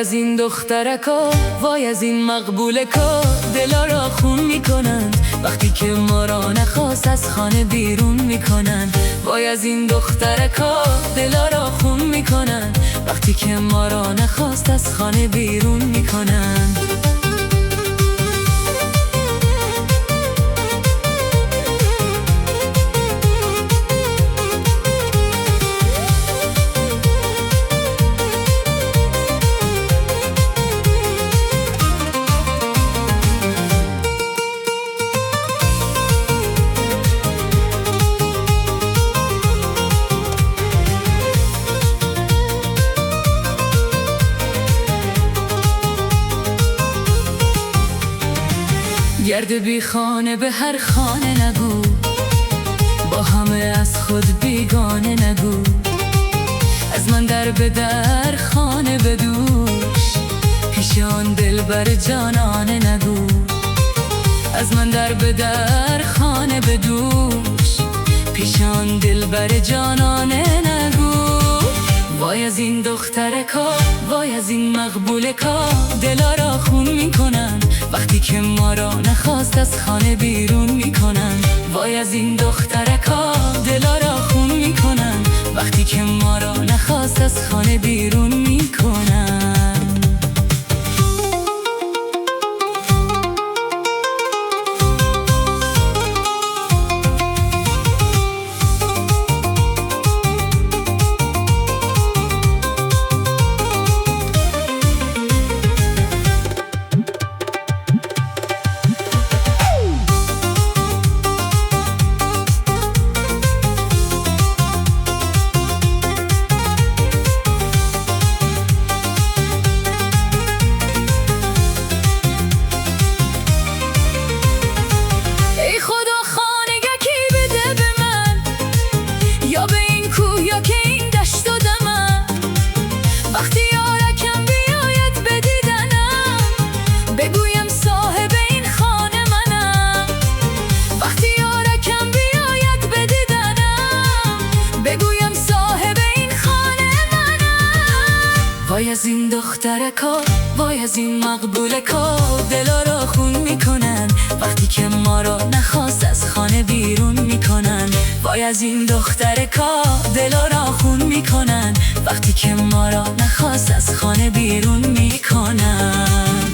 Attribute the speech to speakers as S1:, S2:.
S1: از این دخترکا، وای از این مقبولکا، دلا را خون میکنند وقتی که ما را نخواست از خانه بیرون میکنند. وای از این دخترکا، دلا را خون میکنند وقتی که ما را نخواست از خانه بیرون میکنند. گرد بی خانه به هر خانه نگو، با همه از خود بیگانه نگو. از من در به در خانه بدوش، پیش آن دلبر جانانه نگو. از من در به در خانه بدوش، پیش آن دلبر جانانه نگو. وای از این دخترکا، وای از این مقبولکا، دلا را خون میکنن وقتی که ما را نخواست از خانه بیرون میکنن. وای از این دخترکا، دلا را خون میکنن وقتی که ما را نخواست از خانه بیرون میکنن. وای از این دخترکا، وای از این مقبولکا، دلا را خون میکنن وقتی که ما را نخواست از خانه بیرون میکنن. وای از این دخترکا، دلا را خون میکنن وقتی که ما را نخواست از خانه بیرون میکنن.